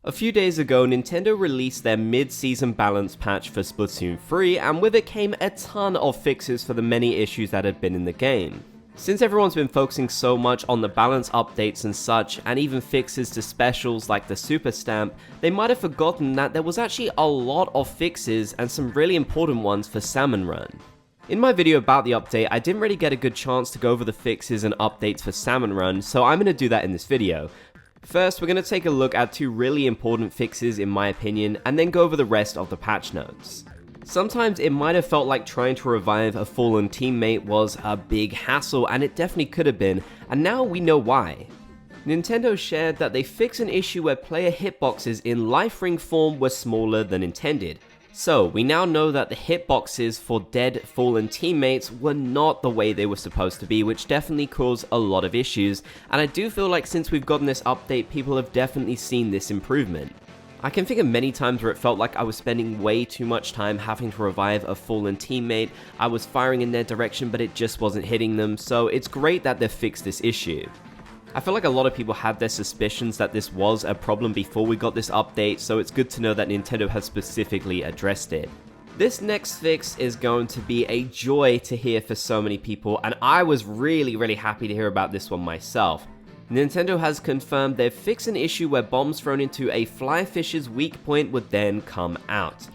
A few days ago, Nintendo released their mid-season balance patch for Splatoon 3, and with it came a ton of fixes for the many issues that had been in the game. Since everyone's been focusing so much on the balance updates and such, and even fixes to specials like the Super Stamp, they might have forgotten that there was actually a lot of fixes and some really important ones for Salmon Run. In my video about the update, I didn't really get a good chance to go over the fixes and updates for Salmon Run, so I'm going to do that in this video. First, we're going to take a look at two really important fixes in my opinion, and then go over the rest of the patch notes. Sometimes it might have felt like trying to revive a fallen teammate was a big hassle, and it definitely could have been, and now we know why. Nintendo shared that they fixed an issue where player hitboxes in life ring form were smaller than intended. So, we now know that the hitboxes for dead, fallen teammates were not the way they were supposed to be, which definitely caused a lot of issues, and I do feel like since we've gotten this update, people have definitely seen this improvement. I can think of many times where it felt like I was spending way too much time having to revive a fallen teammate. I was firing in their direction, but it just wasn't hitting them, so it's great that they've fixed this issue. I feel like a lot of people had their suspicions that this was a problem before we got this update, so it's good to know that Nintendo has specifically addressed it. This next fix is going to be a joy to hear for so many people, and I was really happy to hear about this one myself. Nintendo has confirmed they've fixed an issue where bombs thrown into a flyfish's weak point would then come out.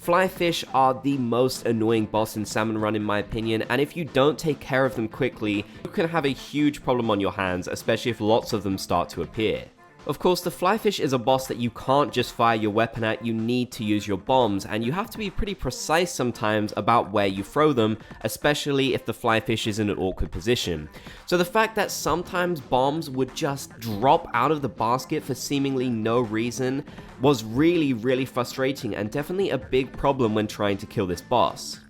Flyfish are the most annoying boss in Salmon Run in my opinion, and if you don't take care of them quickly, you can have a huge problem on your hands, especially if lots of them start to appear. Of course, the flyfish is a boss that you can't just fire your weapon at, you need to use your bombs, and you have to be pretty precise sometimes about where you throw them, especially if the flyfish is in an awkward position. So the fact that sometimes bombs would just drop out of the basket for seemingly no reason was really frustrating and definitely a big problem when trying to kill this boss.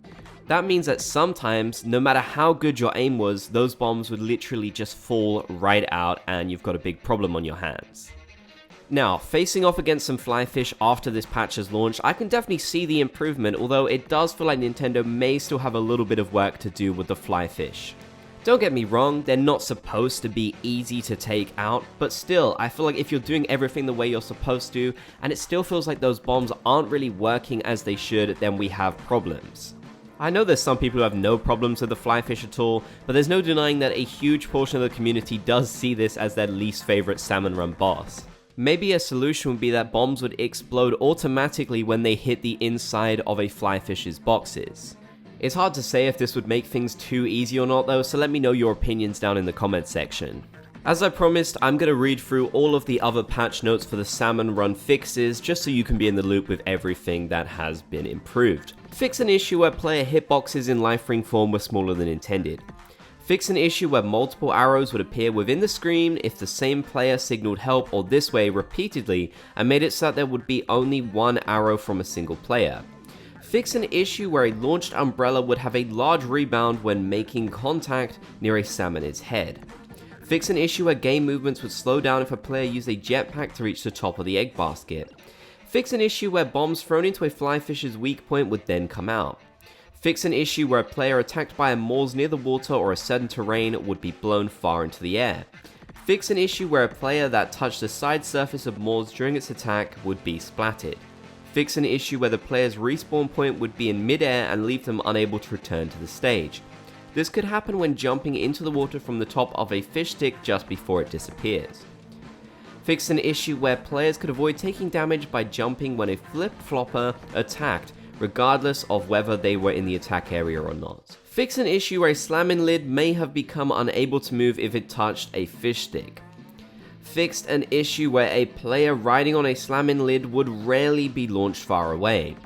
That means that sometimes, no matter how good your aim was, those bombs would literally just fall right out and you've got a big problem on your hands. Now, facing off against some flyfish after this patch has launched, I can definitely see the improvement, although it does feel like Nintendo may still have a little bit of work to do with the flyfish. Don't get me wrong, they're not supposed to be easy to take out, but still, I feel like if you're doing everything the way you're supposed to, and it still feels like those bombs aren't really working as they should, then we have problems. I know there's some people who have no problems with the flyfish at all, but there's no denying that a huge portion of the community does see this as their least favorite Salmon Run boss. Maybe a solution would be that bombs would explode automatically when they hit the inside of a flyfish's boxes. It's hard to say if this would make things too easy or not though, so let me know your opinions down in the comments section. As I promised, I'm going to read through all of the other patch notes for the Salmon Run fixes, just so you can be in the loop with everything that has been improved. Fix an issue where player hitboxes in life ring form were smaller than intended. Fix an issue where multiple arrows would appear within the screen if the same player signaled help or this way repeatedly, and made it so that there would be only one arrow from a single player. Fix an issue where a launched umbrella would have a large rebound when making contact near a salmonid's head. Fix an issue where game movements would slow down if a player used a jetpack to reach the top of the egg basket. Fix an issue where bombs thrown into a flyfish's weak point would then come out. Fix an issue where a player attacked by a Moors near the water or a certain terrain would be blown far into the air. Fix an issue where a player that touched the side surface of Moors during its attack would be splatted. Fix an issue where the player's respawn point would be in mid-air and leave them unable to return to the stage. This could happen when jumping into the water from the top of a fish stick just before it disappears. Fix an issue where players could avoid taking damage by jumping when a flip-flopper attacked, regardless of whether they were in the attack area or not. Fix an issue where a slamming lid may have become unable to move if it touched a fish stick. Fixed an issue where a player riding on a slamming lid would rarely be launched far away.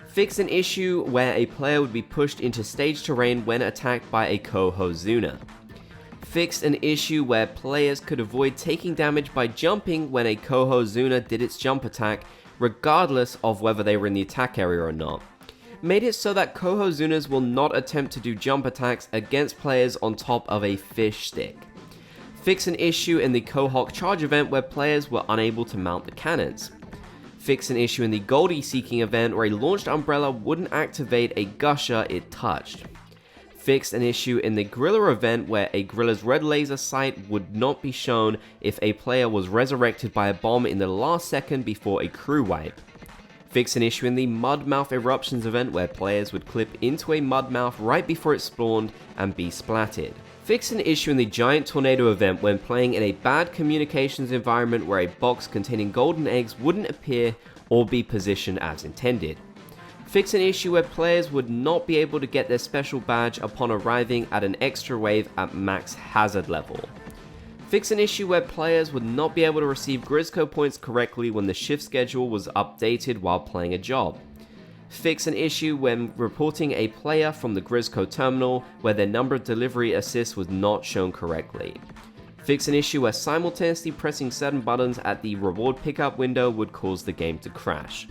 Fix an issue where a player would be pushed into stage terrain when attacked by a Kohozuna. Fixed an issue where players could avoid taking damage by jumping when a Kohozuna did its jump attack, regardless of whether they were in the attack area or not. Made it so that Kohozunas will not attempt to do jump attacks against players on top of a fish stick. Fix an issue in the Kohawk charge event where players were unable to mount the cannons. Fix an issue in the Goldie seeking event where a launched umbrella wouldn't activate a gusher it touched. Fixed an issue in the Gorilla event where a Gorilla's red laser sight would not be shown if a player was resurrected by a bomb in the last second before a crew wipe. Fixed an issue in the Mudmouth Eruptions event where players would clip into a mudmouth right before it spawned and be splatted. Fixed an issue in the Giant Tornado event when playing in a bad communications environment where a box containing golden eggs wouldn't appear or be positioned as intended. Fix an issue where players would not be able to get their special badge upon arriving at an extra wave at max hazard level. Fix an issue where players would not be able to receive Grizzco points correctly when the shift schedule was updated while playing a job. Fix an issue when reporting a player from the Grizzco terminal where their number of delivery assists was not shown correctly. Fix an issue where simultaneously pressing certain buttons at the reward pickup window would cause the game to crash.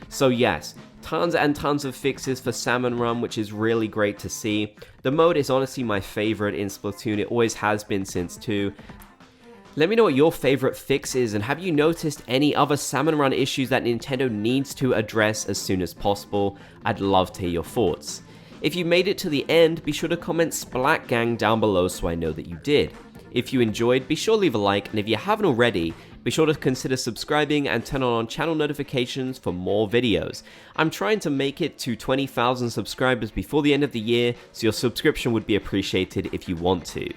So yes, tons and tons of fixes for Salmon Run, which is really great to see. The mode is honestly my favorite in Splatoon, it always has been since 2. Let me know what your favorite fix is, and have you noticed any other Salmon Run issues that Nintendo needs to address as soon as possible? I'd love to hear your thoughts. If you made it to the end, be sure to comment Splat Gang down below so I know that you did. If you enjoyed, be sure to leave a like, and if you haven't already, be sure to consider subscribing and turn on channel notifications for more videos. I'm trying to make it to 20,000 subscribers before the end of the year, so your subscription would be appreciated if you want to.